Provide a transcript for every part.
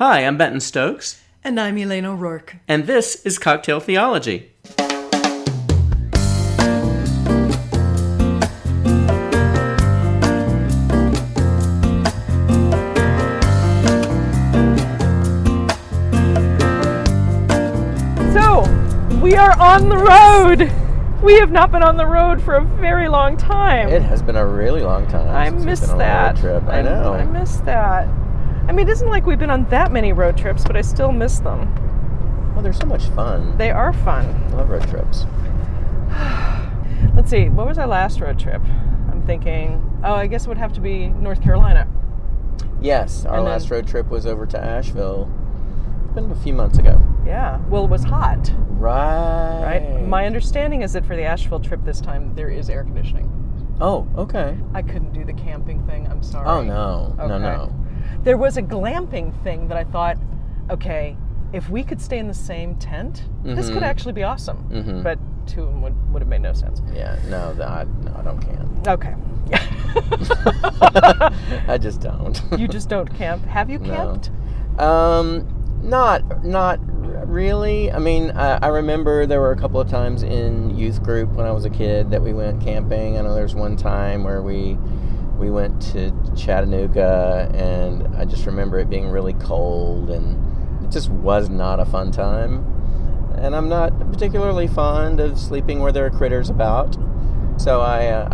Hi, I'm Benton Stokes. And I'm Elane O'Rourke. And this is Cocktail Theology. So, we are on the road. We have not been on the road for a very long time. It has been a really long time. I miss that. Road trip. I know. I miss that. I mean, it isn't like we've been on that many road trips, but I still miss them. Well, they're so much fun. They are fun. I love road trips. Let's see, what was our last road trip? I'm thinking, I guess it would have to be North Carolina. Yes, our last road trip was over to Asheville. It's been a few months ago. Yeah, well, it was hot. Right. My understanding is that for the Asheville trip this time, there is air conditioning. Oh, okay. I couldn't do the camping thing, I'm sorry. Oh, no. Okay. No. There was a glamping thing that I thought, okay, if we could stay in the same tent, this could actually be awesome. Mm-hmm. But two of them would have made no sense. Yeah, I don't camp. Okay. I just don't. You just don't camp? Have you camped? Not really. I mean, I remember there were a couple of times in youth group when I was a kid that we went camping. I know there's one time where we went to Chattanooga, and I just remember it being really cold, and it just was not a fun time. And I'm not particularly fond of sleeping where there are critters about, so I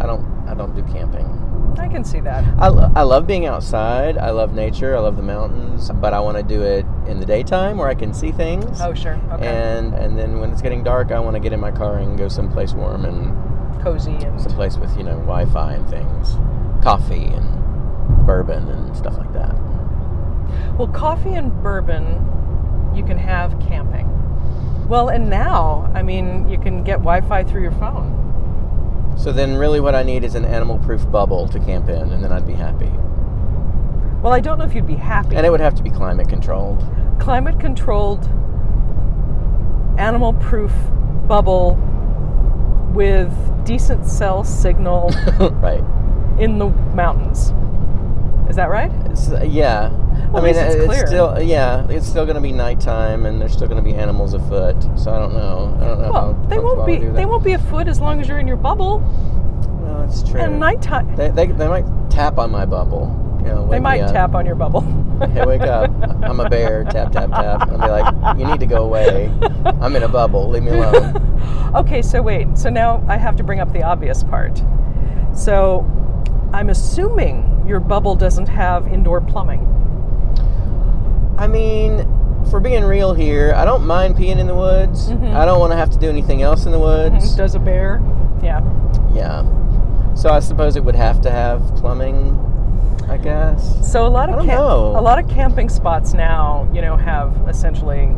don't do camping. I can see that. I love being outside. I love nature. I love the mountains, but I want to do it in the daytime where I can see things. Oh, sure. Okay. And then when it's getting dark, I want to get in my car and go someplace warm and cozy and someplace with Wi-Fi and things. Coffee and bourbon and stuff like that. Well, coffee and bourbon you can have camping. Well, and now, I mean, you can get Wi-Fi through your phone. So then really what I need is an animal-proof bubble to camp in, and then I'd be happy. Well, I don't know if you'd be happy. And it would have to be climate-controlled. Climate-controlled, animal-proof bubble with decent cell signal. Right. In the mountains. Is that right? Yeah. Well, I mean, it's clear. It's still going to be nighttime, and there's still going to be animals afoot. So I don't know. Well, they won't be afoot as long as you're in your bubble. No, that's true. And nighttime. They might tap on my bubble. They might tap on your bubble. Hey, wake up! I'm a bear. Tap, tap, tap. And I'll be like, you need to go away. I'm in a bubble. Leave me alone. Okay, so wait. So now I have to bring up the obvious part. So I'm assuming your bubble doesn't have indoor plumbing. I mean, for being real here, I don't mind peeing in the woods. Mm-hmm. I don't want to have to do anything else in the woods. Mm-hmm. Does a bear? Yeah. Yeah. So I suppose it would have to have plumbing, I guess. So a lot of camping spots now, have essentially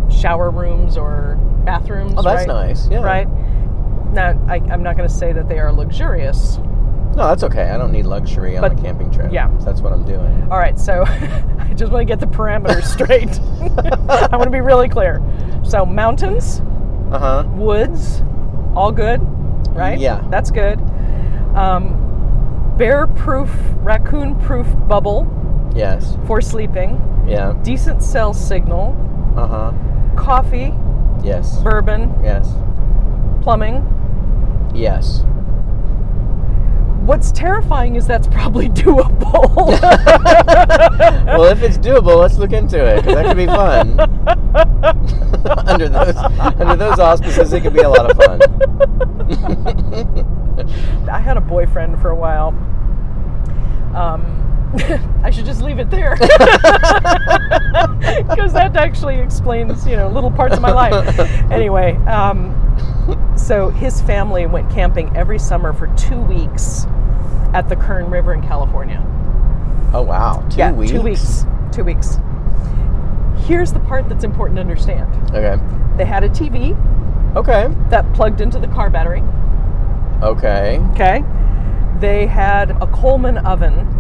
shower rooms or bathrooms. Oh, that's nice. Yeah. Right. Now, I'm not going to say that they are luxurious. No, that's okay. I don't need luxury on a camping trip. Yeah. So that's what I'm doing. All right, so I just want to get the parameters straight. I want to be really clear. So mountains, woods, all good, right? Yeah. That's good. Bear-proof, raccoon-proof bubble. Yes. For sleeping. Yeah. Decent cell signal. Coffee. Yes. Bourbon. Yes. Plumbing. Yes. What's terrifying is that's probably doable. Well, if it's doable, let's look into it, because that could be fun. under those auspices, it could be a lot of fun. I had a boyfriend for a while. I should just leave it there, because that actually explains, little parts of my life. Anyway, so his family went camping every summer for 2 weeks at the Kern River in California. Oh, wow. 2 weeks? 2 weeks. 2 weeks. Here's the part that's important to understand. Okay. They had a TV. Okay. That plugged into the car battery. Okay. Okay. They had a Coleman oven,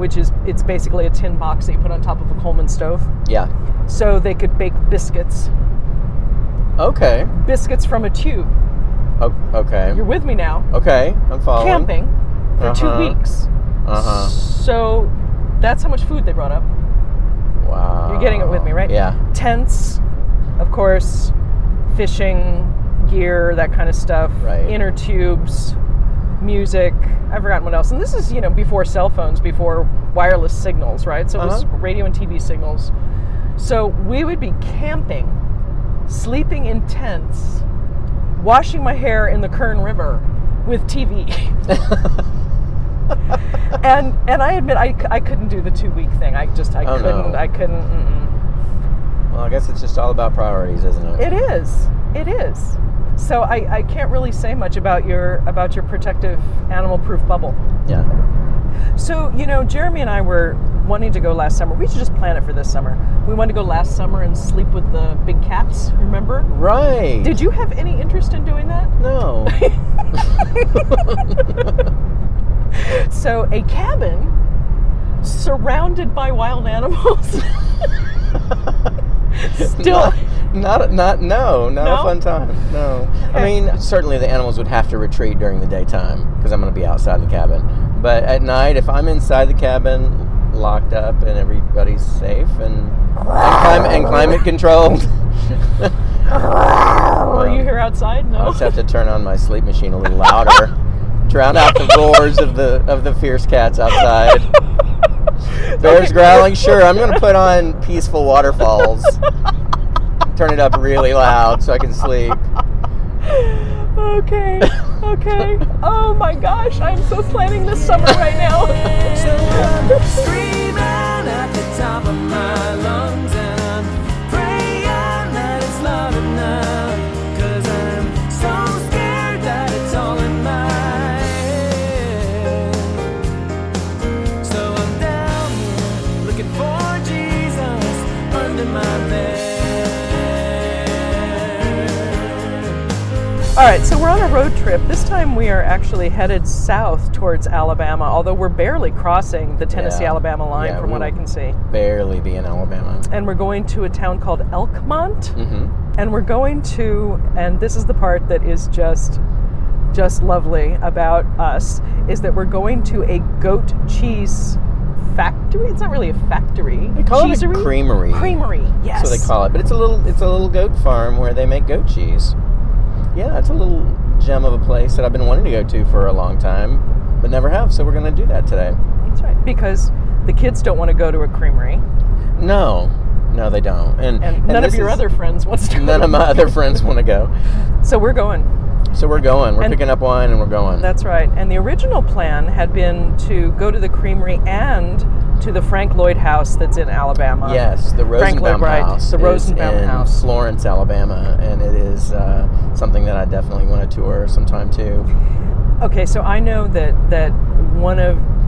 it's basically a tin box that you put on top of a Coleman stove. Yeah. So they could bake biscuits. Okay. Biscuits from a tube. Oh, okay. You're with me now. Okay, I'm following. Camping for 2 weeks. So that's how much food they brought up. Wow. You're getting it with me, right? Yeah. Tents, of course, fishing gear, that kind of stuff. Right. Inner tubes, music. I've forgotten what else. And this is, before cell phones, before wireless signals, right? So it was radio and TV signals. So we would be camping, sleeping in tents, washing my hair in the Kern River with TV. and I admit I couldn't do the 2-week thing. I couldn't. No. I couldn't. Mm-mm. Well, I guess it's just all about priorities, isn't it? It is. It is. So I can't really say much about your protective animal-proof bubble. Yeah. So, Jeremy and I were wanting to go last summer. We should just plan it for this summer. We wanted to go last summer and sleep with the big cats, remember? Right. Did you have any interest in doing that? No. So, a cabin surrounded by wild animals. Still... Not a fun time. No. Okay. I mean, certainly the animals would have to retreat during the daytime because I'm going to be outside the cabin. But at night, if I'm inside the cabin, locked up, and everybody's safe and climate controlled. Were you here outside? No. I'll just have to turn on my sleep machine a little louder, drown out the roars of the fierce cats outside. Bears growling. Sure, I'm going to put on peaceful waterfalls. Turn it up really loud so I can sleep. Okay. Oh my gosh, I'm so planning this summer right now. So I'm screaming at the top of my lungs, and I'm praying that it's loud enough, 'cause I'm so scared that it's all in my head. So I'm down here looking for Jesus under my bed. All right, so we're on a road trip. This time we are actually headed south towards Alabama, although we're barely crossing the Tennessee-Alabama line from what I can see. Barely be in Alabama. And we're going to a town called Elkmont. Mm-hmm. And we're going to, and this is the part that is just lovely about us, is that we're going to a goat cheese factory. It's not really a factory. They call it a creamery. Creamery, yes. That's what they call it. But it's a little goat farm where they make goat cheese. Yeah, it's a little gem of a place that I've been wanting to go to for a long time, but never have. So we're going to do that today. That's right, because the kids don't want to go to a creamery. No, they don't. And none of your other friends wants to go. None of my other friends want to go. So we're going. We're picking up wine and we're going. That's right. And the original plan had been to go to the creamery and to the Frank Lloyd House that's in Alabama. Yes, the Rosenbaum House. The Rosenbaum House. Florence, Alabama, and it is something that I definitely want to tour sometime too. Okay, so I know that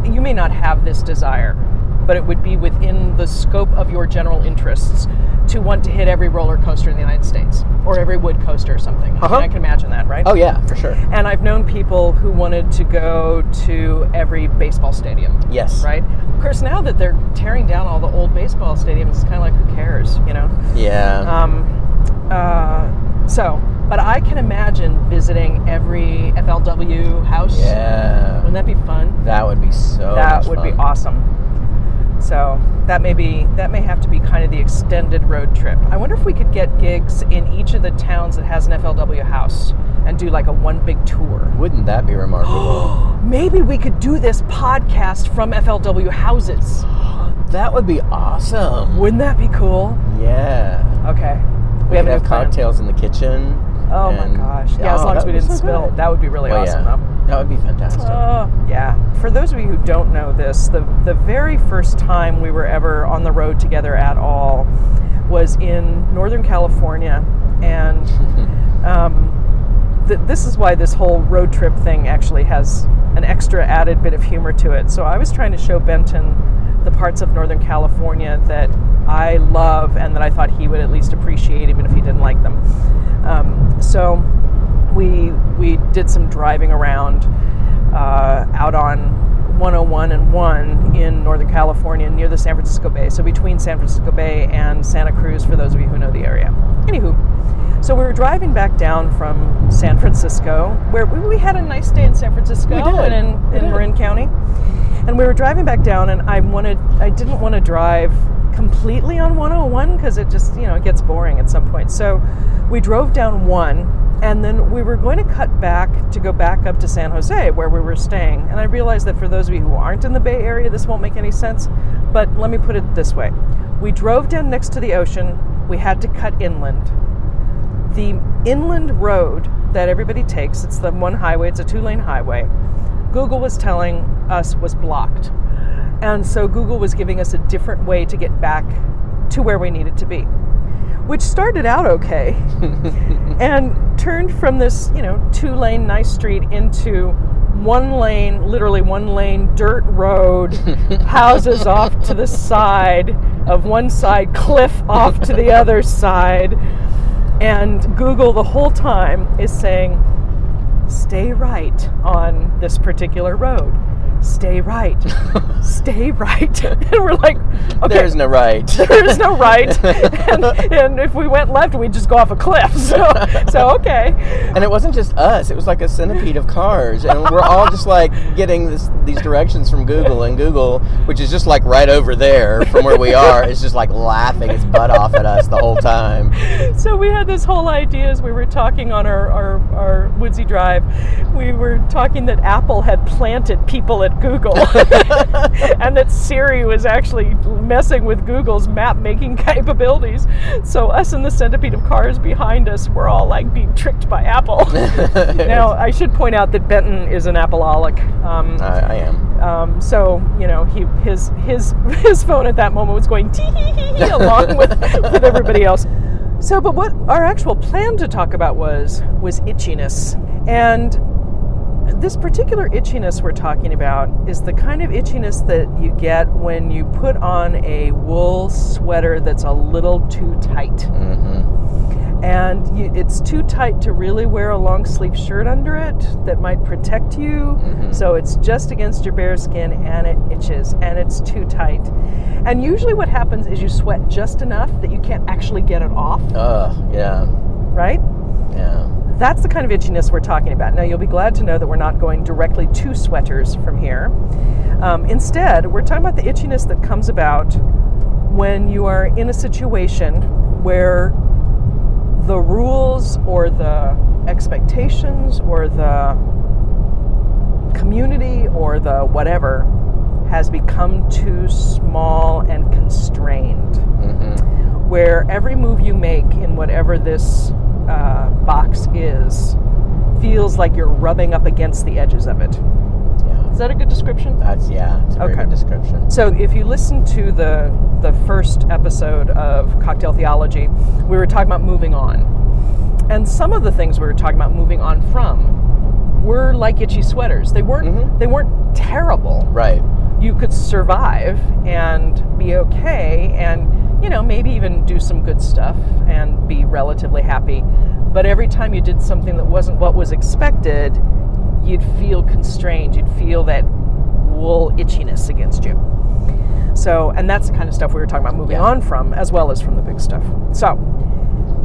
you may not have this desire, but it would be within the scope of your general interests to want to hit every roller coaster in the United States, or every wood coaster or something. I mean, I can imagine that, right? Oh yeah, for sure. And I've known people who wanted to go to every baseball stadium. Yes. Right? Of course, now that they're tearing down all the old baseball stadiums, it's kind of like, who cares, Yeah. But I can imagine visiting every FLW house. Yeah. Wouldn't that be fun? That would be so That much would fun. be awesome. So that may have to be kind of the extended road trip. I wonder if we could get gigs in each of the towns that has an FLW house and do like a one big tour. Wouldn't that be remarkable? Maybe we could do this podcast from FLW houses. That would be awesome. Wouldn't that be cool? Yeah. Okay. We have could a have new plan. cocktails in the kitchen. Oh my gosh. Yeah, as long as we didn't spill. That would be really awesome though. That would be fantastic. Yeah. For those of you who don't know this, the very first time we were ever on the road together at all was in Northern California. And this is why this whole road trip thing actually has an extra added bit of humor to it. So I was trying to show Benton the parts of Northern California that I love and that I thought he would at least appreciate even if he didn't like them. So we did some driving around out on 101 and 1 in Northern California near the San Francisco Bay. So between San Francisco Bay and Santa Cruz, for those of you who know the area. Anywho, so we were driving back down from San Francisco, where we had a nice day in San Francisco and in Marin County. And we were driving back down, and I didn't want to drive completely on 101 because it just, it gets boring at some point. So we drove down 1, and then we were going to cut back to go back up to San Jose where we were staying. And I realized that for those of you who aren't in the Bay Area, this won't make any sense. But let me put it this way. We drove down next to the ocean. We had to cut inland. The inland road that everybody takes, it's the one highway, it's a 2-lane highway, Google was telling us was blocked. And so Google was giving us a different way to get back to where we needed to be, which started out okay and turned from this, 2-lane nice street into 1-lane, literally 1-lane dirt road, houses off to the side of one side, cliff off to the other side. And Google the whole time is saying, stay right on this particular road. Stay right. Stay right. And we're like, okay. There's no right. There is no right. And if we went left, we'd just go off a cliff. So okay. And it wasn't just us. It was like a centipede of cars. And we're all just like getting these directions from Google. And Google, which is just like right over there from where we are, is just like laughing its butt off at us the whole time. So we had this whole idea as we were talking on our woodsy drive. We were talking that Apple had planted people at Google and that Siri was actually messing with Google's map making capabilities. So us and the centipede of cars behind us were all like being tricked by Apple. Now I should point out that Benton is an Appleaholic. I am. So his phone at that moment was going tee hee hee hee along with everybody else. So, but what our actual plan to talk about was itchiness. And this particular itchiness we're talking about is the kind of itchiness that you get when you put on a wool sweater that's a little too tight. Mm-hmm. And it's too tight to really wear a long sleeve shirt under it that might protect you. Mm-hmm. So it's just against your bare skin and it itches and it's too tight. And usually what happens is you sweat just enough that you can't actually get it off. Yeah. Right? Yeah. That's the kind of itchiness we're talking about. Now, you'll be glad to know that we're not going directly to sweaters from here. Instead, we're talking about the itchiness that comes about when you are in a situation where the rules or the expectations or the community or the whatever has become too small and constrained. Mm-hmm. Where every move you make in whatever this box feels like you're rubbing up against the edges of it. Yeah. Is that a good description? It's a very good description. So if you listen to the first episode of Cocktail Theology, we were talking about moving on. And some of the things we were talking about moving on from were like itchy sweaters. They weren't terrible. Right. You could survive and be okay and maybe even do some good stuff and be relatively happy. But every time you did something that wasn't what was expected, you'd feel constrained. You'd feel that wool itchiness against you. So, and that's the kind of stuff we were talking about moving on from, as well as from the big stuff. So,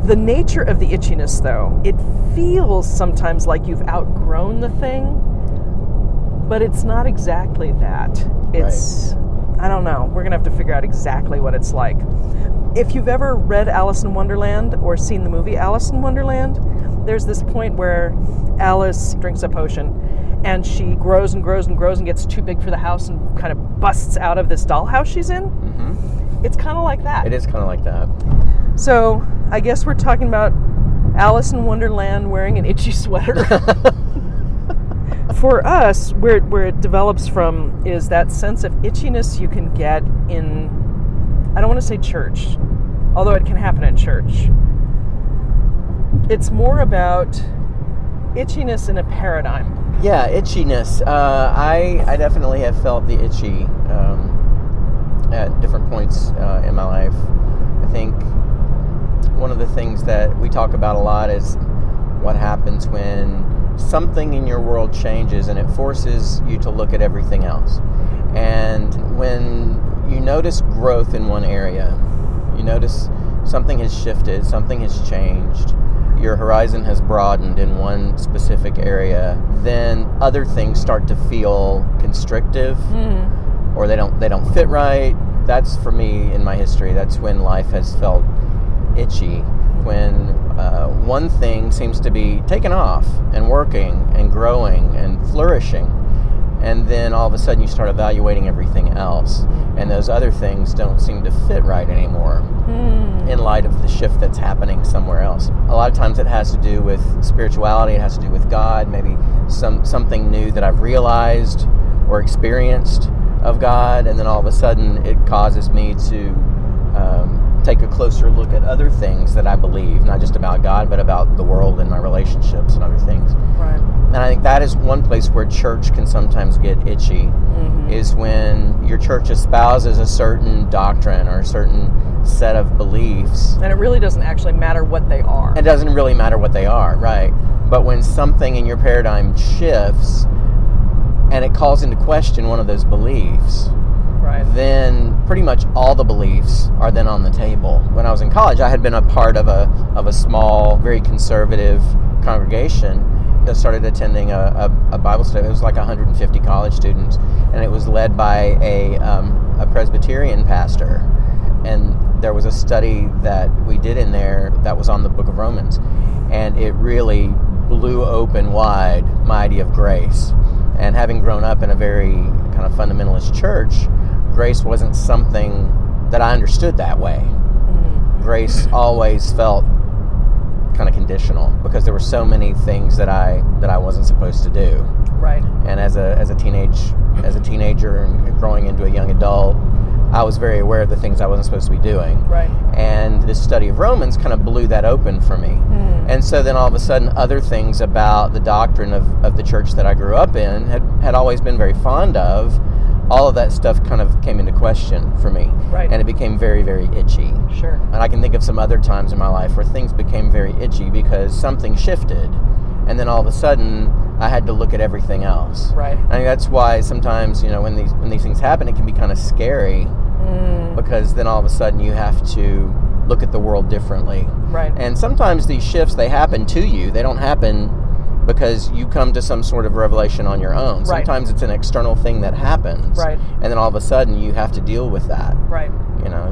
the nature of the itchiness, though, it feels sometimes like you've outgrown the thing, but it's not exactly that. It's... Right. I don't know. We're going to have to figure out exactly what it's like. If you've ever read Alice in Wonderland or seen the movie Alice in Wonderland, there's this point where Alice drinks a potion and she grows and grows and grows and gets too big for the house and kind of busts out of this dollhouse she's in. Mm-hmm. It's kind of like that. It is kind of like that. So I guess we're talking about Alice in Wonderland wearing an itchy sweater. For us, where it develops from is that sense of itchiness you can get in, I don't want to say church, although it can happen in church. It's more about itchiness in a paradigm. Yeah, itchiness. I definitely have felt the itchy at different points in my life. I think one of the things that we talk about a lot is what happens when something in your world changes and it forces you to look at everything else. And when you notice growth in one area, you notice something has shifted, something has changed, your horizon has broadened in one specific area, then other things start to feel constrictive, or they don't fit right, that's for me in my history. That's when life has felt itchy, when one thing seems to be taken off and working and growing and flourishing, and then all of a sudden you start evaluating everything else, and those other things don't seem to fit right anymore in light of the shift that's happening somewhere else. A lot of times it has to do with spirituality, it has to do with God, maybe something new that I've realized or experienced of God, and then all of a sudden it causes me to take a closer look at other things that I believe, not just about God, but about the world and my relationships and other things. Right. And I think that is one place where church can sometimes get itchy, is when your church espouses a certain doctrine or a certain set of beliefs. And it really doesn't actually matter what they are. It doesn't really matter what they are, right? But when something in your paradigm shifts and it calls into question one of those beliefs, Right. then pretty much all the beliefs are then on the table. When I was in college, I had been a part of a small, very conservative congregation. I started attending a Bible study. It was like 150 college students, and it was led by a Presbyterian pastor. And there was a study that we did in there that was on the book of Romans, and it really blew open wide my idea of grace. And having grown up in a very kind of fundamentalist church, grace wasn't something that I understood that way. Grace always felt kind of conditional because there were so many things that I wasn't supposed to do. Right. And as a teenager and growing into a young adult, I was very aware of the things I wasn't supposed to be doing. Right. And this study of Romans kind of blew that open for me. And so then all of a sudden other things about the doctrine of the church that I grew up in had always been very fond of. All of that stuff kind of came into question for me. Right. And it became very, very itchy. Sure. And I can think of some other times in my life where things became very itchy because something shifted. And then all of a sudden, I had to look at everything else. Right. I think that's why sometimes, when these things happen, it can be kind of scary because then all of a sudden you have to look at the world differently. Right. And sometimes these shifts, they happen to you. They don't happen because you come to some sort of revelation on your own. Right. Sometimes it's an external thing that happens. Right. And then all of a sudden you have to deal with that. Right.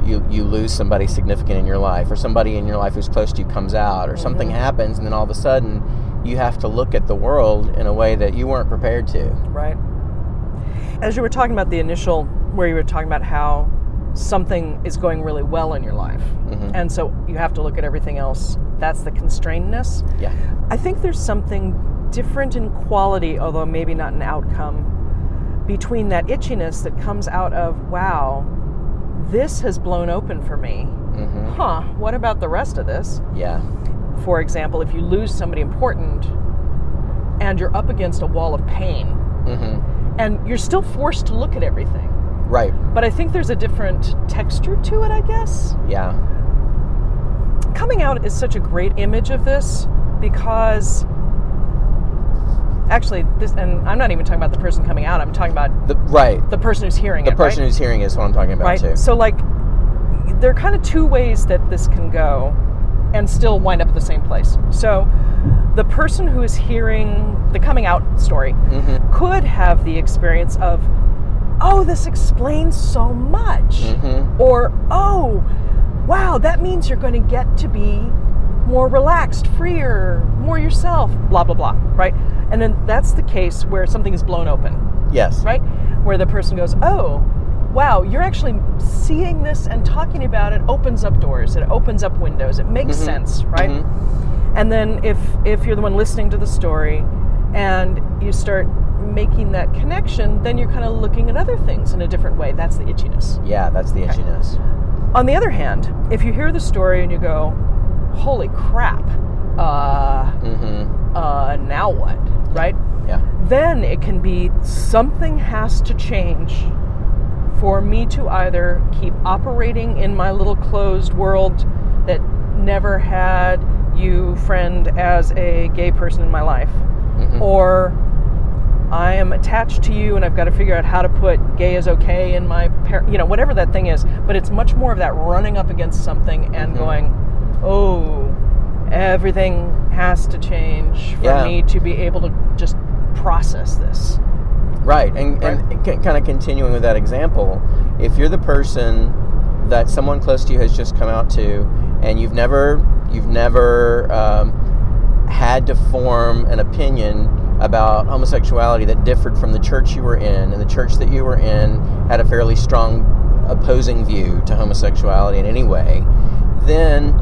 You lose somebody significant in your life, or somebody in your life who's close to you comes out, or something happens, and then all of a sudden you have to look at the world in a way that you weren't prepared to. Right. As you were talking about the initial, where you were talking about how something is going really well in your life, and so you have to look at everything else, that's the constrainedness. Yeah. I think there's something different in quality, although maybe not in outcome, between that itchiness that comes out of, wow, this has blown open for me. What about the rest of this? Yeah. For example, if you lose somebody important and you're up against a wall of pain, and you're still forced to look at everything. Right. But I think there's a different texture to it, I guess. Yeah. Coming out is such a great image of this because actually this, and I'm not even talking about the person coming out, I'm talking about the person who's hearing it. The person who's hearing is what I'm talking about too. So there are kind of two ways that this can go and still wind up at the same place. So the person who is hearing the coming out story could have the experience of, oh, this explains so much. Or, oh, wow, that means you're going to get to be more relaxed, freer, more yourself, blah, blah, blah, right? And then that's the case where something is blown open. Yes. Right? Where the person goes, oh, wow, you're actually seeing this and talking about it opens up doors, it opens up windows, it makes sense, right? And then if you're the one listening to the story and you start making that connection, then you're kind of looking at other things in a different way. That's the itchiness. Yeah, that's the itchiness. On the other hand, if you hear the story and you go, holy crap, now what, right? Yeah. Then it can be something has to change for me to either keep operating in my little closed world that never had you, friend, as a gay person in my life, or I am attached to you and I've got to figure out how to put gay is okay in my, whatever that thing is. But it's much more of that running up against something and going, oh, everything has to change for me to be able to just process this. Right, and kind of continuing with that example, if you're the person that someone close to you has just come out to, and you've never had to form an opinion about homosexuality that differed from the church you were in, and the church that you were in had a fairly strong opposing view to homosexuality in any way, then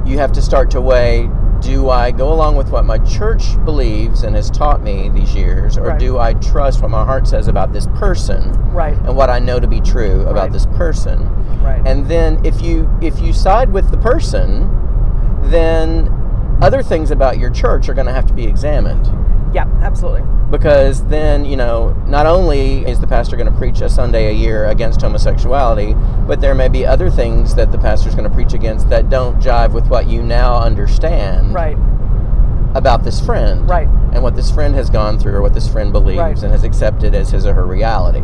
you have to start to weigh, do I go along with what my church believes and has taught me these years, or do I trust what my heart says about this person and what I know to be true about this person? And then if you side with the person, then other things about your church are going to have to be examined. Yeah, absolutely. Because then, not only is the pastor going to preach a Sunday a year against homosexuality, but there may be other things that the pastor's going to preach against that don't jive with what you now understand about this friend. And what this friend has gone through, or what this friend believes and has accepted as his or her reality.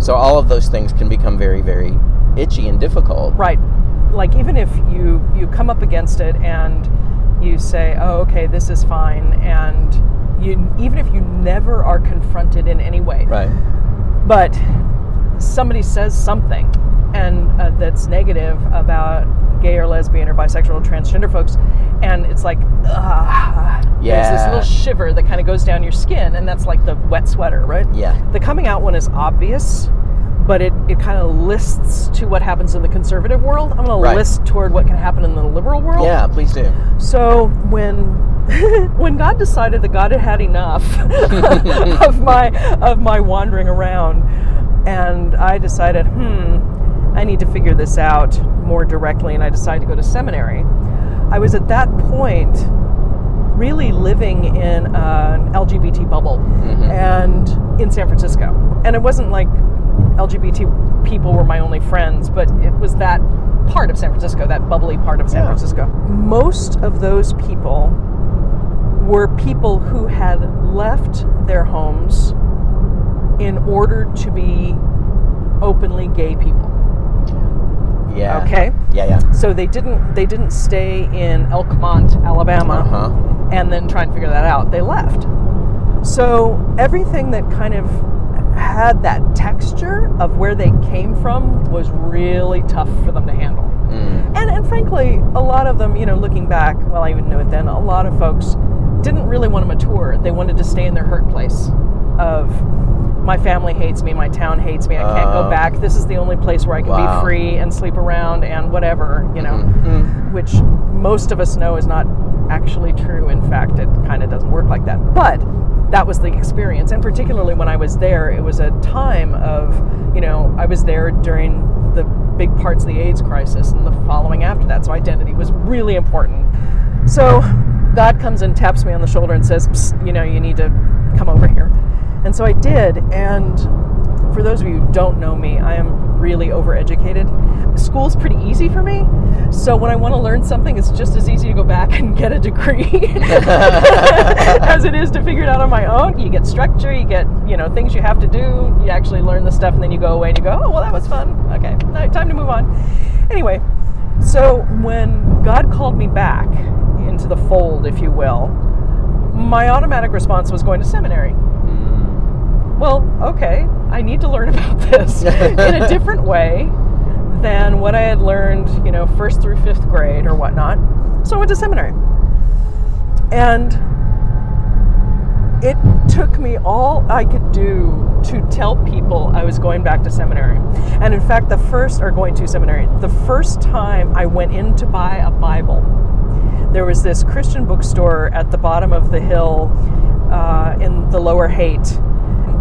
So all of those things can become very, very itchy and difficult. Like, even if you come up against it and you say, oh, okay, this is fine, and even if you never are confronted in any way, but somebody says something and that's negative about gay or lesbian or bisexual or transgender folks, and it's like, there's this little shiver that kind of goes down your skin, and that's like the wet sweater, right? The coming out one is obvious, but it kind of lists to what happens in the conservative world. I'm going to list toward what can happen in the liberal world. Yeah, please do. So when God decided that God had had enough of my wandering around, and I decided, I need to figure this out more directly, and I decided to go to seminary. I was at that point really living in an LGBT bubble, and in San Francisco. And it wasn't like LGBT people were my only friends, but it was that part of San Francisco, that bubbly part of San Francisco. Most of those people were people who had left their homes in order to be openly gay people. Okay? So they didn't stay in Elkmont, Alabama, and then try and figure that out. They left. So everything that kind of had that texture of where they came from was really tough for them to handle. And frankly, a lot of them, looking back, well, I even knew it then, a lot of folks didn't really want to mature. They wanted to stay in their hurt place of, my family hates me, my town hates me, I can't go back, this is the only place where I can be free and sleep around and whatever, which most of us know is not actually true. In fact, it kind of doesn't work like that. But that was the experience, and particularly when I was there, it was a time of, I was there during the big parts of the AIDS crisis and the following after that, so identity was really important. So God comes and taps me on the shoulder and says, psst, you need to come over here. And so I did, and for those of you who don't know me, I am really overeducated. School's pretty easy for me, so when I want to learn something, it's just as easy to go back and get a degree as it is to figure it out on my own. You get structure, you get, things you have to do, you actually learn the stuff, and then you go away and you go, oh, well, that was fun. Okay, time to move on. Anyway, so when God called me back into the fold, if you will, my automatic response was going to seminary. Well, okay, I need to learn about this in a different way than what I had learned, first through fifth grade or whatnot. So I went to seminary. And it took me all I could do to tell people I was going back to seminary. And in fact, the first time I went in to buy a Bible, there was this Christian bookstore at the bottom of the hill in the Lower Haight,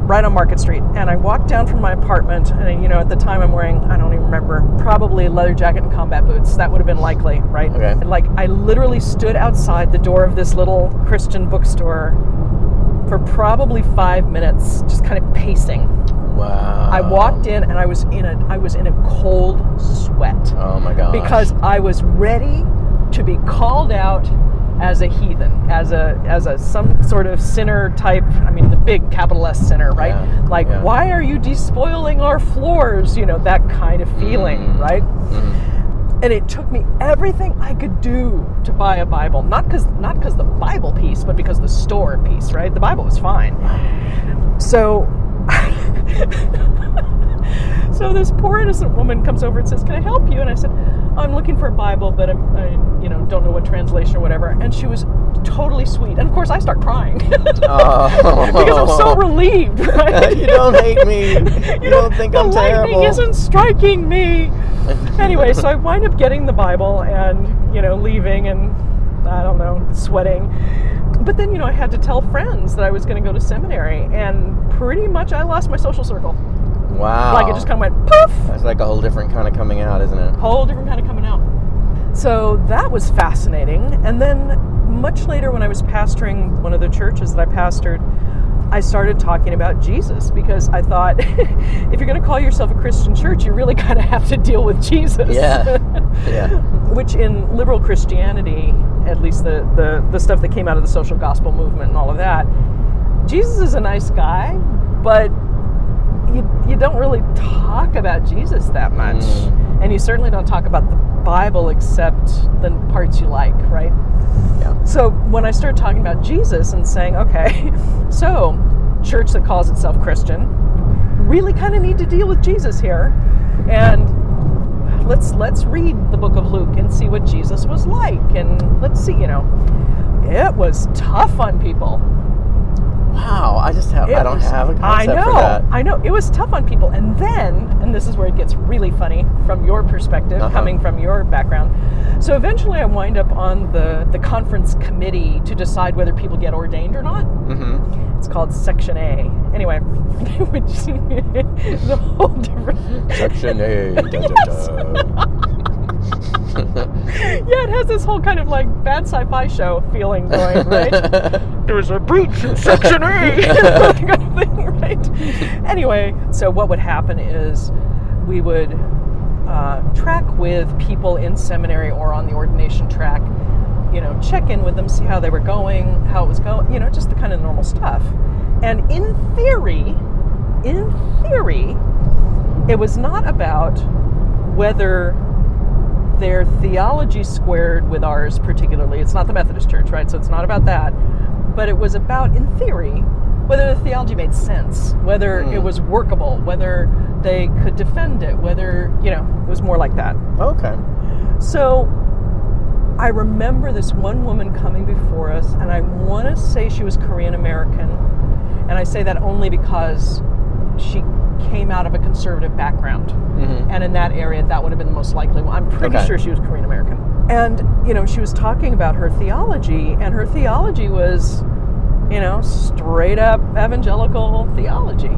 right on Market Street. And I walked down from my apartment, and at the time I'm wearing, I don't even remember, probably a leather jacket and combat boots. That would have been likely, right? Okay. Like, I literally stood outside the door of this little Christian bookstore for probably 5 minutes, just kind of pacing. Wow. I walked in, and I was in a cold sweat. Oh my gosh. Because I was ready to be called out as a heathen, as a some sort of sinner type. I mean, the big capital S sinner, right? Why are you despoiling our floors? That kind of feeling, right? And it took me everything I could do to buy a Bible. Not because the Bible piece, but because the store piece, right? The Bible was fine. So, so this poor innocent woman comes over and says, "Can I help you?" And I said, "I'm looking for a Bible, but I don't know what translation or whatever." And she was totally sweet. And of course, I start crying because I'm so relieved. Right? You don't hate me. You don't think I'm the lightning terrible. isn't striking me. Anyway, so I wind up getting the Bible and leaving and I don't know, sweating. But then I had to tell friends that I was going to go to seminary, and pretty much I lost my social circle. Wow. Like it just kind of went poof. That's like a whole different kind of coming out, isn't it? Whole different kind of coming out. So that was fascinating. And then much later when I was pastoring one of the churches that I pastored, I started talking about Jesus because I thought if you're going to call yourself a Christian church, you really kind of have to deal with Jesus. Yeah. Yeah. Which in liberal Christianity, at least the stuff that came out of the social gospel movement and all of that, Jesus is a nice guy, but you don't really talk about Jesus that much. And you certainly don't talk about the Bible except the parts you like, right? Yeah. So when I started talking about Jesus and saying, okay, so church that calls itself Christian really kind of need to deal with Jesus here, and let's read the book of Luke and see what Jesus was like, and let's see, it was tough on people. Wow, I don't have a concept for that. I know. It was tough on people. And then, and this is where it gets really funny from your perspective, coming from your background. So eventually I wind up on the conference committee to decide whether people get ordained or not. Mm-hmm. It's called Section A. Anyway, which is a whole different... Section A. Yeah, it has this whole kind of like bad sci-fi show feeling going, right? There's a breach in Section A, kind of thing, right? Anyway, so what would happen is we would track with people in seminary or on the ordination track, check in with them, see how they were going, how it was going, just the kind of normal stuff. And in theory, it was not about whether their theology squared with ours particularly. It's not the Methodist Church, right? So it's not about that. But it was about, in theory, whether the theology made sense, whether it was workable, whether they could defend it, whether, it was more like that. Okay. So I remember this one woman coming before us, and I want to say she was Korean American. And I say that only because she came out of a conservative background. Mm-hmm. And in that area, that would have been the most likely one. I'm pretty sure she was Korean American. And, she was talking about her theology, and her theology was, straight up evangelical theology.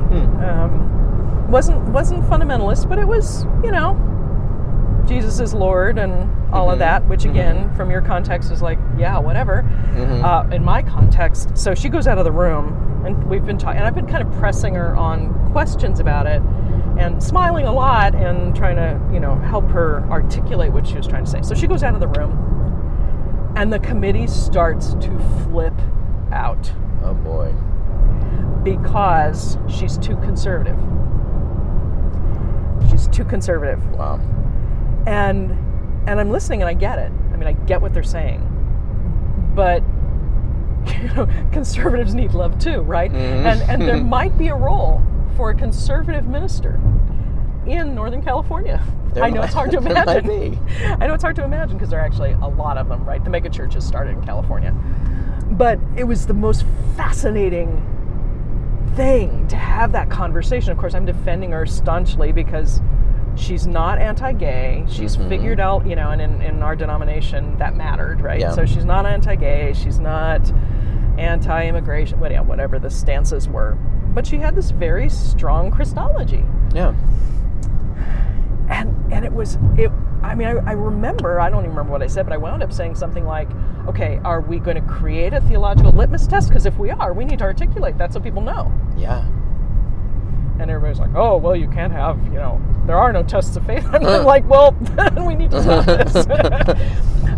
Wasn't fundamentalist, but it was, Jesus is Lord and all of that, which again, from your context is like, yeah, whatever. In my context, so she goes out of the room, and we've been talking, and I've been kind of pressing her on questions about it, and smiling a lot, and trying to, help her articulate what she was trying to say. So she goes out of the room, and the committee starts to flip out. Oh boy. Because she's too conservative. She's too conservative. Wow. And I'm listening, and I get it. I mean, I get what they're saying. But conservatives need love too, right? And there might be a role for a conservative minister in Northern California. I know it's hard to imagine. I know it's hard to imagine because there are actually a lot of them, right? The mega churches started in California. But it was the most fascinating thing to have that conversation. Of course, I'm defending her staunchly because she's not anti-gay. She's figured out, and in our denomination, that mattered, right? Yeah. So she's not anti-gay. She's not anti-immigration, whatever the stances were. But she had this very strong Christology. Yeah. And it was, I remember, I don't even remember what I said, but I wound up saying something like, okay, are we going to create a theological litmus test? Because if we are, we need to articulate that so people know. Yeah. And everybody's like, oh, well, you can't have, there are no tests of faith. I'm like, well, then we need to stop this.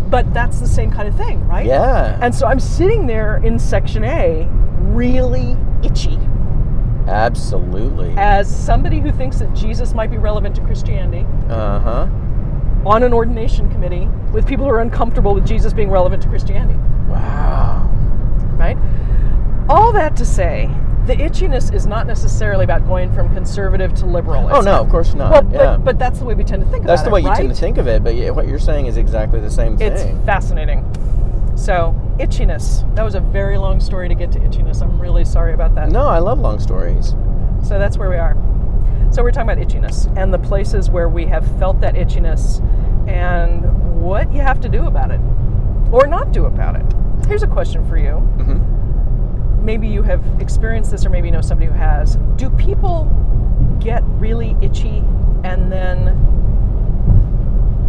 But that's the same kind of thing, right? Yeah. And so I'm sitting there in Section A, really itchy. Absolutely. As somebody who thinks that Jesus might be relevant to Christianity. on an ordination committee with people who are uncomfortable with Jesus being relevant to Christianity. Wow. Right? All that to say, the itchiness is not necessarily about going from conservative to liberal. Oh, no, of course not. Well, yeah. but that's the way we tend to think about it. That's the way you right? tend to think of it, but what you're saying is exactly the same thing. It's fascinating. So, itchiness. That was a very long story to get to itchiness. I'm really sorry about that. No, I love long stories. So that's where we are. So we're talking about itchiness and the places where we have felt that itchiness and what you have to do about it or not do about it. Here's a question for you. Mm-hmm. Maybe you have experienced this or maybe you know somebody who has. Do people get really itchy and then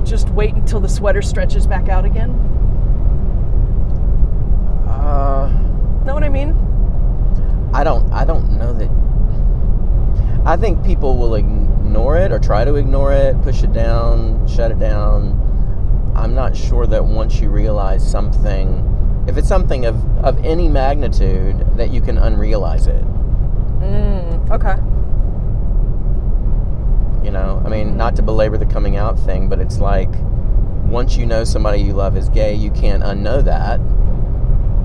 just wait until the sweater stretches back out again? Know what I mean? I don't know that. I think people will ignore it or try to ignore it, push it down, shut it down. I'm not sure that once you realize something, if it's something of any magnitude, that you can unrealize it. Okay. You know, I mean, not to belabor the coming out thing, but it's like, once you know somebody you love is gay, you can't unknow that.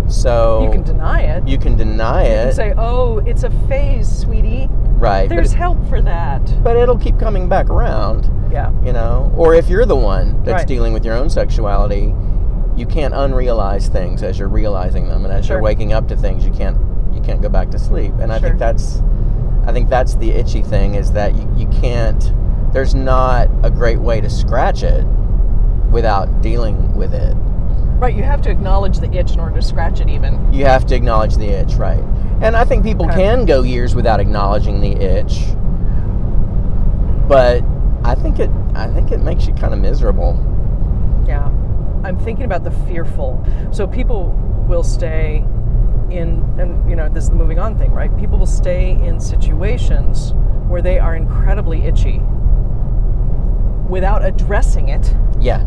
So You can deny it. You can deny it. You can say, oh, it's a phase, sweetie. Right. There's help for that. But it'll keep coming back around. Yeah. You know? Or if you're the one that's Right. dealing with your own sexuality, you can't unrealize things as you're realizing them. And as Sure. you're waking up to things, you can't go back to sleep. And I Sure. think that's the itchy thing, is that you can't, there's not a great way to scratch it without dealing with it. Right, you have to acknowledge the itch in order to scratch it even. You have to acknowledge the itch, right? And I think people Okay. can go years without acknowledging the itch, but I think it makes you kind of miserable. Yeah. I'm thinking about the fearful. So people will stay in, and you know, this is the moving on thing, right? People will stay in situations where they are incredibly itchy without addressing it, Yeah.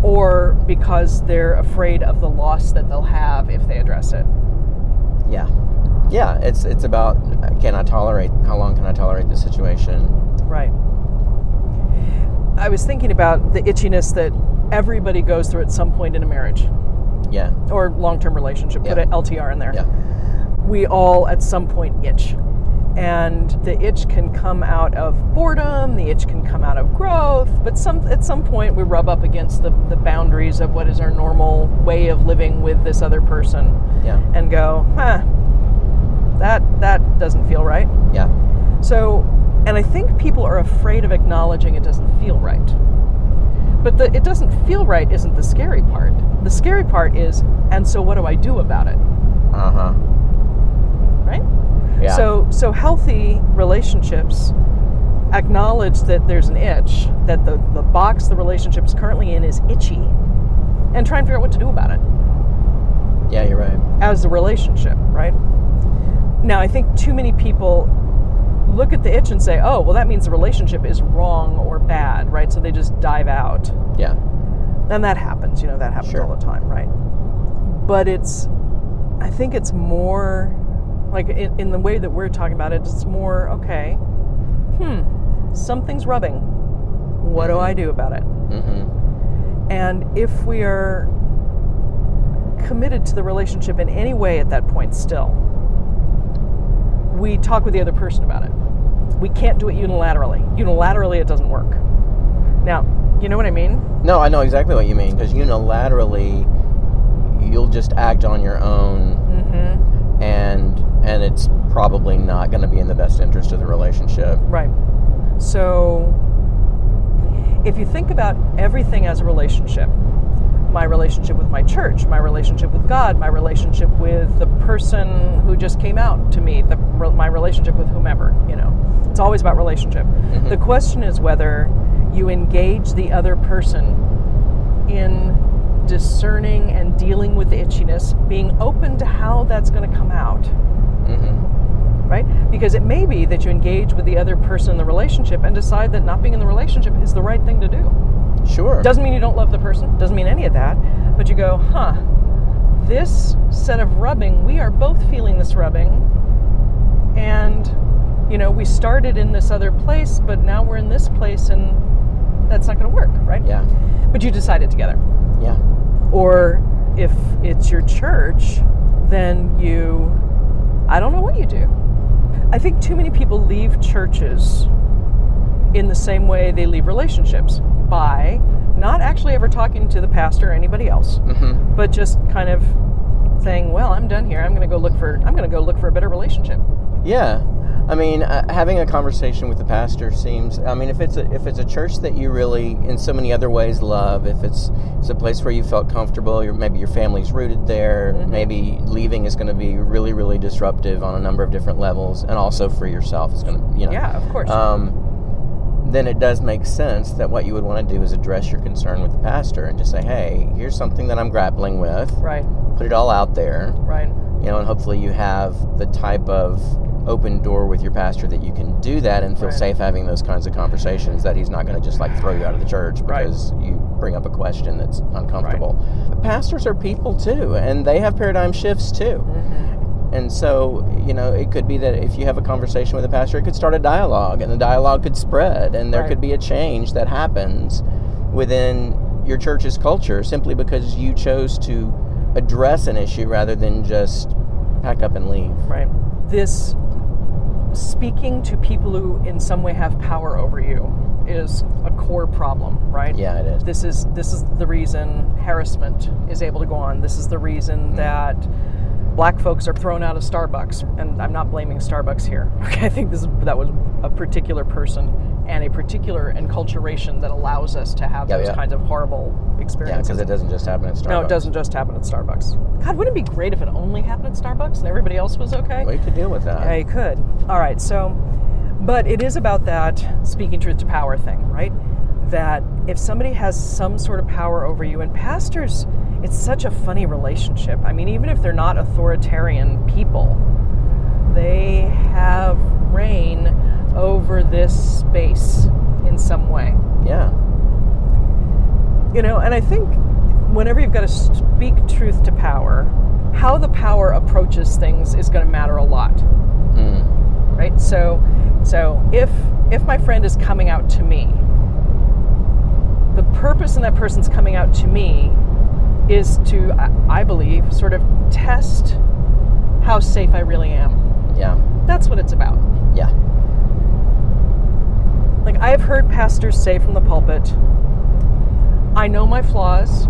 or because they're afraid of the loss that they'll have if they address it. Yeah. Yeah, it's about, how long can I tolerate the situation? Right. I was thinking about the itchiness that everybody goes through at some point in a marriage Yeah. or long-term relationship. Put Yeah. an LTR in there. Yeah. We all at some point itch. And the itch can come out of boredom, the itch can come out of growth, but at some point we rub up against the boundaries of what is our normal way of living with this other person. Yeah. And go, that doesn't feel right. Yeah. So, and I think people are afraid of acknowledging it doesn't feel right. But it doesn't feel right isn't the scary part. The scary part is, and so what do I do about it? Uh-huh. Right? Yeah. So healthy relationships acknowledge that there's an itch, that the box the relationship is currently in is itchy, and try and figure out what to do about it Yeah, you're right. as a relationship, right? Now, I think too many people look at the itch and say, oh, well, that means the relationship is wrong or bad, right? So they just dive out. Yeah. And that happens, that happens Sure. all the time, right? But I think it's more, like in the way that we're talking about it, it's more, okay, something's rubbing. What do I do about it? Mm-hmm. And if we are committed to the relationship in any way at that point still, we talk with the other person about it. We can't do it unilaterally. Unilaterally, it doesn't work. Now, you know what I mean? No, I know exactly what you mean, because unilaterally, you'll just act on your own, and it's probably not going to be in the best interest of the relationship. Right. So, if you think about everything as a relationship, my relationship with my church, my relationship with God, my relationship with the person who just came out to me, my relationship with whomever, it's always about relationship. Mm-hmm. The question is whether you engage the other person in discerning and dealing with the itchiness, being open to how that's going to come out. Mm-hmm. Right? Because it may be that you engage with the other person in the relationship and decide that not being in the relationship is the right thing to do. Sure. Doesn't mean you don't love the person, doesn't mean any of that, but you go, this set of rubbing, we are both feeling this rubbing, and, we started in this other place, but now we're in this place, and that's not going to work, right? Yeah. But you decided together. Yeah. Or if it's your church, then I don't know what you do. I think too many people leave churches in the same way they leave relationships, by not actually ever talking to the pastor or anybody else, but just kind of saying, well, I'm done here. I'm going to go look for a better relationship. Yeah. I mean, having a conversation with the pastor seems, I mean, if it's a church that you really, in so many other ways, love, if it's a place where you felt comfortable, maybe your family's rooted there, maybe leaving is going to be really, really disruptive on a number of different levels, and also for yourself, it's going to, Yeah, of course. Then it does make sense that what you would want to do is address your concern with the pastor and just say, hey, here's something that I'm grappling with. Right. Put it all out there. Right. And hopefully you have the type of open door with your pastor that you can do that and feel safe having those kinds of conversations, that he's not going to just throw you out of the church because you bring up a question that's uncomfortable. Right. But pastors are people too, and they have paradigm shifts too. And so, it could be that if you have a conversation with a pastor, it could start a dialogue, and the dialogue could spread, and there could be a change that happens within your church's culture simply because you chose to address an issue rather than just pack up and leave. Right. This speaking to people who in some way have power over you is a core problem, right? Yeah, it is. This is the reason harassment is able to go on. This is the reason that Black folks are thrown out of Starbucks, and I'm not blaming Starbucks here. Okay, I think that was a particular person and a particular enculturation that allows us to have those kinds of horrible experiences. Yeah, because it doesn't just happen at Starbucks. No, it doesn't just happen at Starbucks. God, wouldn't it be great if it only happened at Starbucks and everybody else was okay? Well, you could deal with that. Yeah, you could. All right, but it is about that speaking truth to power thing, right? That if somebody has some sort of power over you, and pastors, it's such a funny relationship. I mean, even if they're not authoritarian people, they have reign over this space in some way. Yeah. And I think whenever you've got to speak truth to power, how the power approaches things is going to matter a lot. Right? So if my friend is coming out to me, the purpose in that person's coming out to me is to, I believe, sort of test how safe I really am. Yeah. That's what it's about. Yeah. Like, I've heard pastors say from the pulpit, I know my flaws,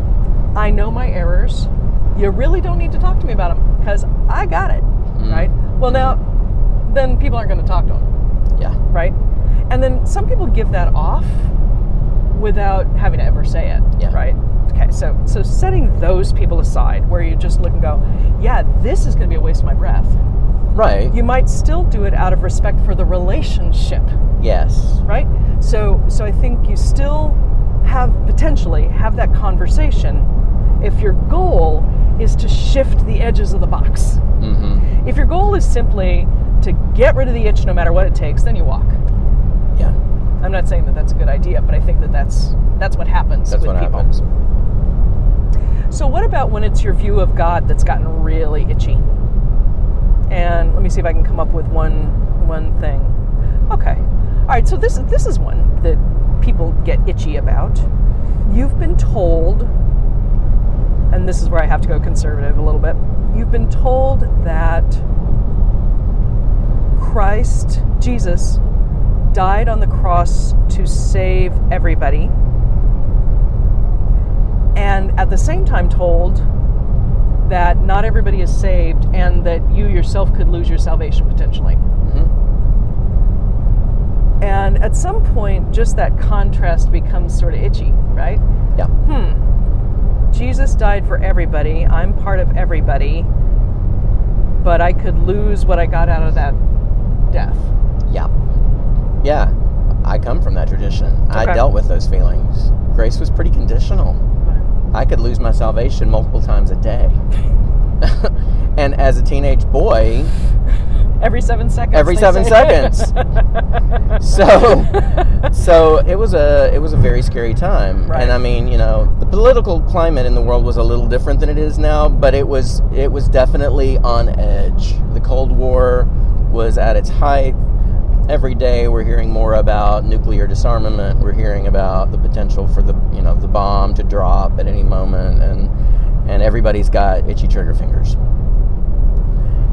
I know my errors, you really don't need to talk to me about them because I got it, right? Well, now, then people aren't going to talk to them. Yeah. Right? And then some people give that off without having to ever say it, right? Okay, so setting those people aside where you just look and go, yeah, this is going to be a waste of my breath. Right. You might still do it out of respect for the relationship. Yes. Right? So I think you still potentially have that conversation if your goal is to shift the edges of the box. Mm-hmm. If your goal is simply to get rid of the itch no matter what it takes, then you walk. Yeah. I'm not saying that that's a good idea, but I think that's what happens with people. Happens. So what about when it's your view of God that's gotten really itchy? And let me see if I can come up with one thing. Okay. All right, so this is one that people get itchy about. You've been told, and this is where I have to go conservative a little bit, you've been told that Jesus, died on the cross to save everybody, and at the same time told that not everybody is saved and that you yourself could lose your salvation potentially. And at some point, just that contrast becomes sort of itchy, right? Yeah. Jesus died for everybody. I'm part of everybody. But I could lose what I got out of that death. Yeah. Yeah. I come from that tradition. Okay. I dealt with those feelings. Grace was pretty conditional. I could lose my salvation multiple times a day. And as a teenage boy... Every 7 seconds. Every 7 seconds. So it was a very scary time. Right. And I mean, the political climate in the world was a little different than it is now, but it was definitely on edge. The Cold War was at its height. every day we're hearing more about nuclear disarmament. We're hearing about the potential for the bomb to drop at any moment, and everybody's got itchy trigger fingers.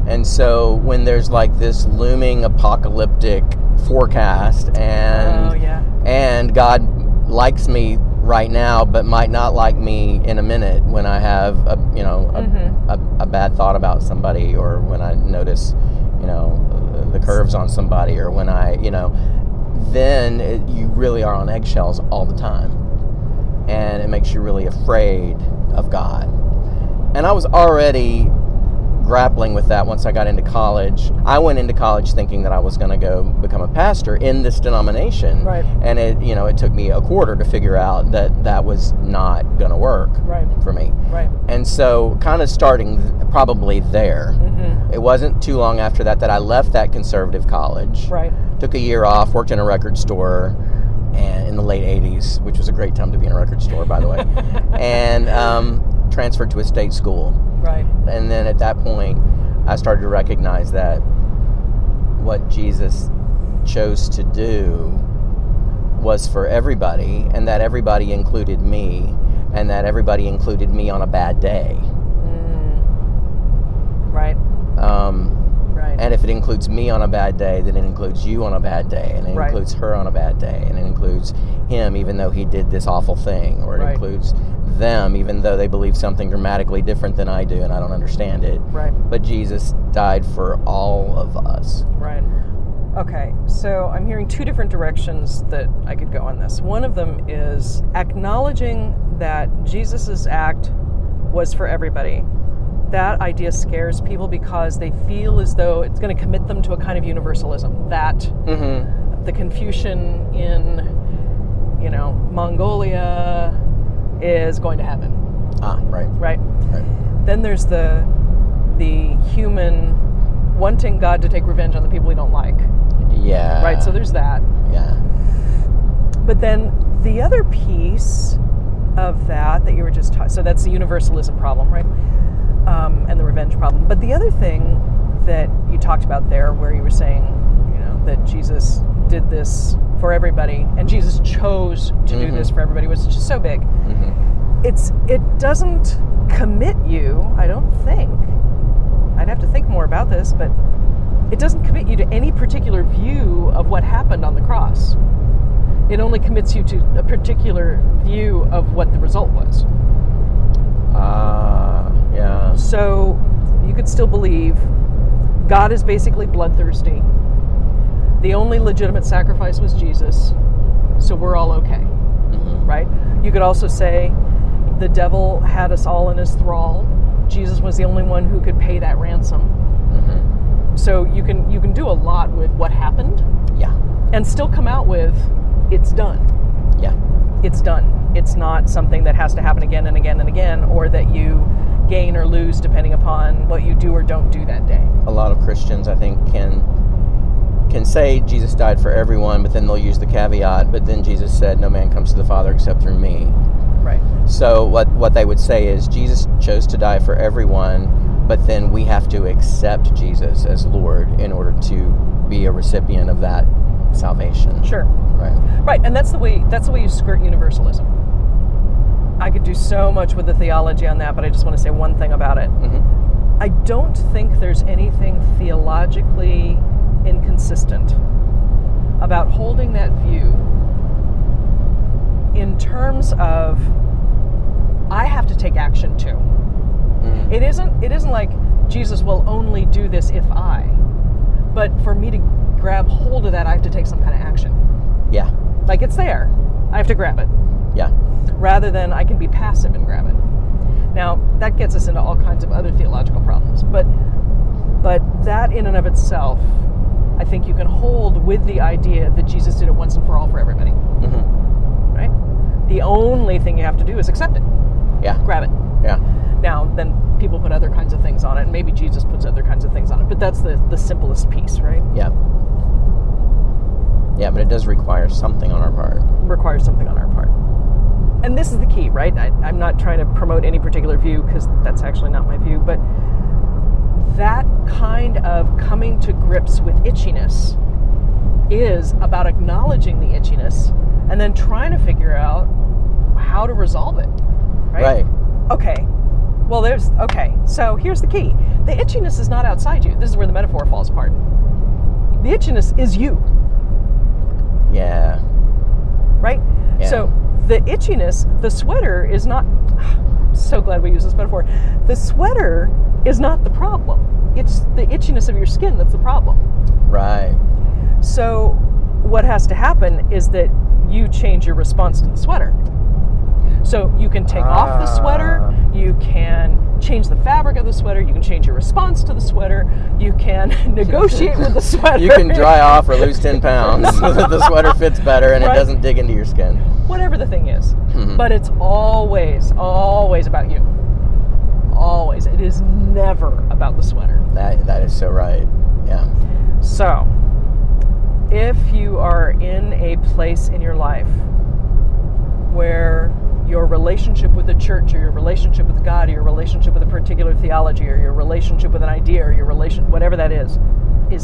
And so when there's like this looming apocalyptic forecast, and God likes me right now, but might not like me in a minute when I have a bad thought about somebody, or when I notice the curves on somebody, or when then you really are on eggshells all the time, and it makes you really afraid of God. And I was already grappling with that once I got into college. I went into college thinking that I was going to go become a pastor in this denomination, right. And it took me a quarter to figure out that was not going to work, right. for me. Right. And so kind of starting probably there. Mm-hmm. It wasn't too long after that I left that conservative college. Right. Took a year off, worked in a record store, and in the late 80s, which was a great time to be in a record store, by the way, and transferred to a state school. Right. And then at that point, I started to recognize that what Jesus chose to do was for everybody, and that everybody included me, and that everybody included me on a bad day. Right. Right. And if it includes me on a bad day, then it includes you on a bad day, and it right. includes her on a bad day, and it includes him even though he did this awful thing, or it right. includes them even though they believe something dramatically different than I do and I don't understand it. Right. But Jesus died for all of us. Right. Okay, so I'm hearing two different directions that I could go on this. One of them is acknowledging that Jesus's act was for everybody. That idea scares people because they feel as though it's going to commit them to a kind of universalism. That the Confucian in, Mongolia is going to heaven. Right. Right. Right. Then there's the human wanting God to take revenge on the people we don't like. Yeah. Right, so there's that. Yeah. But then the other piece of that you were just talking, so that's the universalism problem, right? And the revenge problem. But the other thing that you talked about there, where you were saying, that Jesus did this for everybody, and Jesus chose to do this for everybody, was just so big. It doesn't commit you, I don't think. I'd have to think more about this, but it doesn't commit you to any particular view of what happened on the cross. It only commits you to a particular view of what the result was. Yeah. So you could still believe God is basically bloodthirsty. The only legitimate sacrifice was Jesus, so we're all okay, right? You could also say the devil had us all in his thrall. Jesus was the only one who could pay that ransom. So you can do a lot with what happened, Yeah. and still come out with, it's done. Yeah. It's done. It's not something that has to happen again and again and again, or that you gain or lose depending upon what you do or don't do that day. A lot of Christians, I think, can say Jesus died for everyone, but then they'll use the caveat, but then Jesus said, no man comes to the Father except through me. Right. So what they would say is Jesus chose to die for everyone, but then we have to accept Jesus as Lord in order to be a recipient of that salvation. Sure. Right. Right, and that's the way you skirt universalism. I could do so much with the theology on that, but I just want to say one thing about it. I don't think there's anything theologically inconsistent about holding that view in terms of I have to take action too. It isn't like Jesus will only do this if I, but for me to grab hold of that, I have to take some kind of action. Yeah. Like it's there, I have to grab it. Yeah. Rather than I can be passive and grab it. Now, that gets us into all kinds of other theological problems, but that in and of itself, I think you can hold with the idea that Jesus did it once and for all for everybody. Right? The only thing you have to do is accept it. Yeah. Grab it. Yeah. Now, then people put other kinds of things on it, and maybe Jesus puts other kinds of things on it, but that's the simplest piece, right? Yeah. Yeah, but it does require something on our part. Requires something on our part. And this is the key, right? I'm not trying to promote any particular view, because that's actually not my view, but that kind of coming to grips with itchiness is about acknowledging the itchiness and then trying to figure out how to resolve it. Right? Okay. Well, so here's the key. The itchiness is not outside you. This is where the metaphor falls apart. The itchiness is you. Yeah. Right? Yeah. So the itchiness, the sweater is not, so glad we use this metaphor. The sweater is not the problem. It's the itchiness of your skin that's the problem. Right. So what has to happen is that you change your response to the sweater. So you can take off the sweater, you can change the fabric of the sweater, you can change your response to the sweater, you can negotiate with the sweater. You can dry off or lose 10 pounds so that the sweater fits better and Right. it doesn't dig into your skin. Whatever the thing is. Mhm. But it's always about you. Always. It is never about the sweater. That is so right. Yeah. So, if you are in a place in your life where your relationship with the church or your relationship with God or your relationship with a particular theology or your relationship with an idea or your relation, whatever that is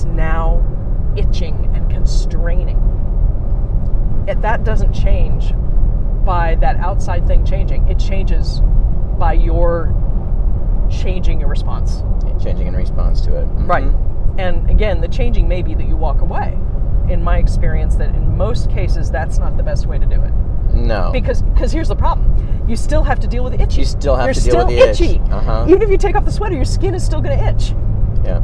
now itching and constraining. That doesn't change by that outside thing changing. It changes by your changing your response. Changing in response to it. Mhm. Right. And again, the changing may be that you walk away. In my experience, that in most cases, that's not the best way to do it. No. Because here's the problem. You still have to deal with the itchy. You still have You're to deal still with the itch. itchy. Uh-huh. Even if you take off the sweater, your skin is still going to itch. Yeah.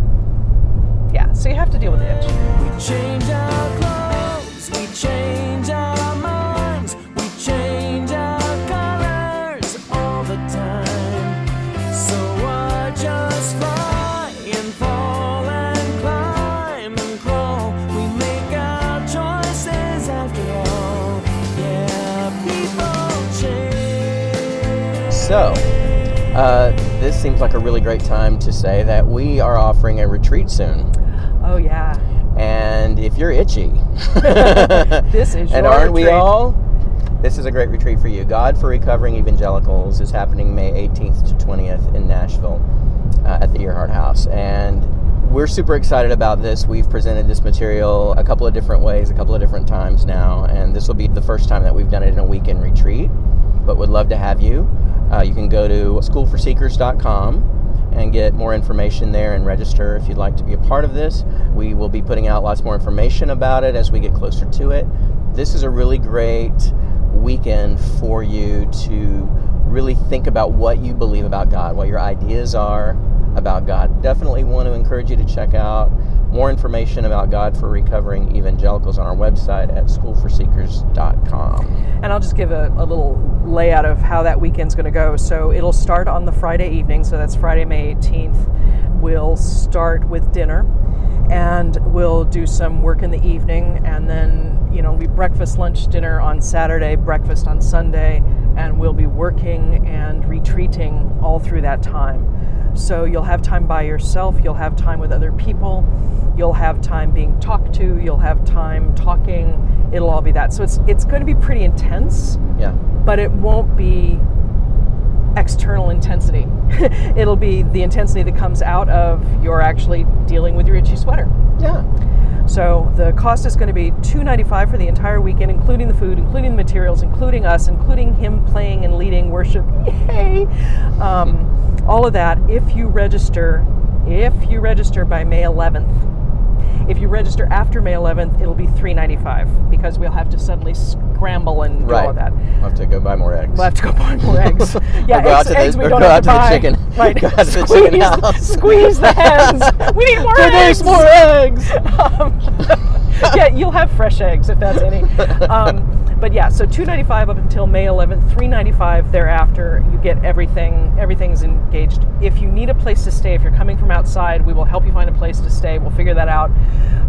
Yeah, so you have to deal with the itch. We change our clothes, we change our minds, we change our colors all the time. So I just fly and fall and climb and crawl. We make our choices after all. Yeah, people change. So, this seems like a really great time to say that we are offering a retreat soon. Oh, yeah. And if you're itchy, This is and your aren't we retreat. all? This is a great retreat for you. God for Recovering Evangelicals is happening May 18th to 20th in Nashville at the Earhart House. And we're super excited about this. We've presented this material a couple of different ways, a couple of different times now. And this will be the first time that we've done it in a weekend retreat. But would love to have you. You can go to schoolforseekers.com and get more information there and register if you'd like to be a part of this. We will be putting out lots more information about it as we get closer to it. This is a really great weekend for you to really think about what you believe about God, what your ideas are about God. Definitely want to encourage you to check out more information about God for Recovering Evangelicals on our website at schoolforseekers.com. And I'll just give a little layout of how that weekend's going to go. So it'll start on the Friday evening, so that's Friday, May 18th. We'll start with dinner, and we'll do some work in the evening, and then, it'll be breakfast, lunch, dinner on Saturday, breakfast on Sunday, and we'll be working and retreating all through that time. So you'll have time by yourself, you'll have time with other people, you'll have time being talked to, you'll have time talking, it'll all be that. So it's going to be pretty intense, Yeah. but it won't be external intensity. It'll be the intensity that comes out of you're actually dealing with your itchy sweater. Yeah. So the cost is going to be $295 for the entire weekend, including the food, including the materials, including us, including him playing and leading worship. Yay! All of that if you register by May 11th. If you register after May 11th, it'll be $395 because we'll have to suddenly scramble and do all of that. We'll have to go buy more eggs. We'll have to go buy more eggs. Yeah, Or go out eggs to we the- or don't go have out to to the buy. chicken. Right. Go out to the chicken house. Squeeze the hens. We need more eggs. Produce more eggs! Yeah, you'll have fresh eggs if that's any. But yeah, so $295 up until May 11th, $395 thereafter. You get everything. Everything's engaged. If you need a place to stay, if you're coming from outside, we will help you find a place to stay. We'll figure that out.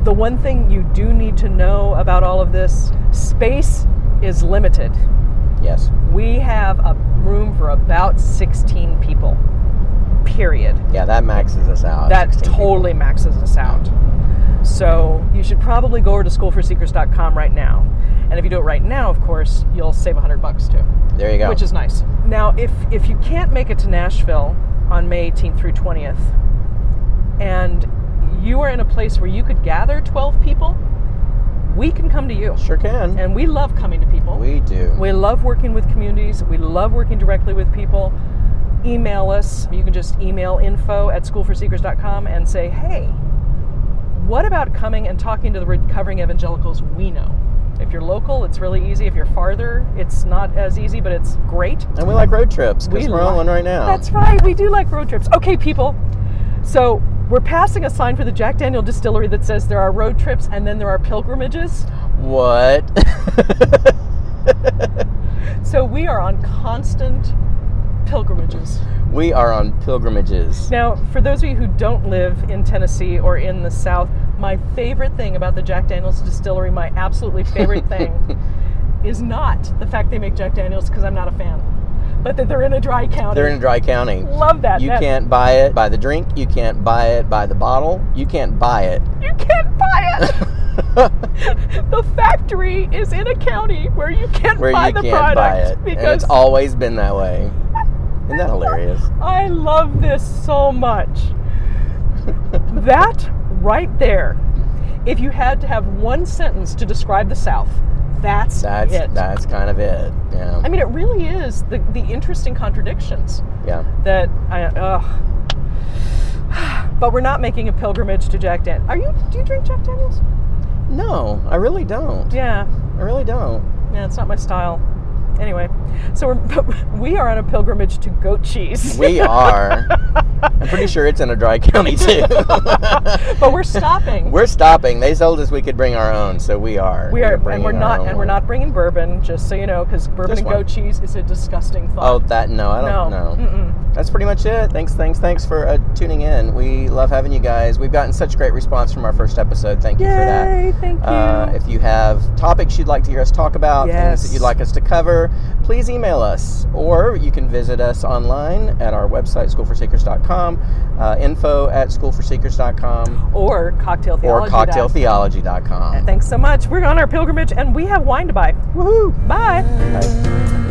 The one thing you do need to know about all of this, space is limited. Yes. We have a room for about 16 people, period. Yeah, that maxes us out. That 16 people. totally maxes us out. So you should probably go over to schoolforseekers.com right now. And if you do it right now, of course, you'll save $100 too. There you go. Which is nice. Now, if you can't make it to Nashville on May 18th through 20th, and you are in a place where you could gather 12 people, we can come to you. Sure can. And we love coming to people. We do. We love working with communities. We love working directly with people. Email us. You can just email info@schoolforseekers.com and say, hey, what about coming and talking to the recovering evangelicals we know? If you're local, it's really easy. If you're farther, it's not as easy, but it's great. And we like road trips because we're on one right now. That's right. We do like road trips. Okay, people. So we're passing a sign for the Jack Daniel Distillery that says there are road trips and then there are pilgrimages. What? So we are on constant pilgrimages. We are on pilgrimages. Now, for those of you who don't live in Tennessee or in the South, my favorite thing about the Jack Daniel's Distillery, my absolutely favorite thing, is not the fact they make Jack Daniel's, because I'm not a fan, but that they're in a dry county. They're in a dry county. Love that. You can't buy it by the drink. You can't buy it by the bottle. You can't buy it. You can't buy it. The factory is in a county where you can't buy the product. Buy it. And it's always been that way. Isn't that hilarious? I love this so much. That right there, if you had to have one sentence to describe the South, that's it. That's kind of it. Yeah. I mean, it really is the interesting contradictions. Yeah. That but we're not making a pilgrimage to Jack Daniels. Do you drink Jack Daniels? No, I really don't. Yeah. I really don't. Yeah, it's not my style. Anyway, so we are on a pilgrimage to goat cheese. We are. I'm pretty sure it's in a dry county too. But we're stopping. We're stopping. They told us we could bring our own, so we are. And we're not bringing bourbon, just so you know, because bourbon and goat cheese is a disgusting thought. Oh, I don't know. That's pretty much it. Thanks for tuning in. We love having you guys. We've gotten such great response from our first episode. Thank you for that. Yay, thank you. If you have topics you'd like to hear us talk about, things that you'd like us to cover, please email us, or you can visit us online at our website, schoolforseekers.com, info@schoolforseekers.com, or cocktailtheology.com. Thanks so much. We're on our pilgrimage, and we have wine to buy. Woohoo! Bye. Bye.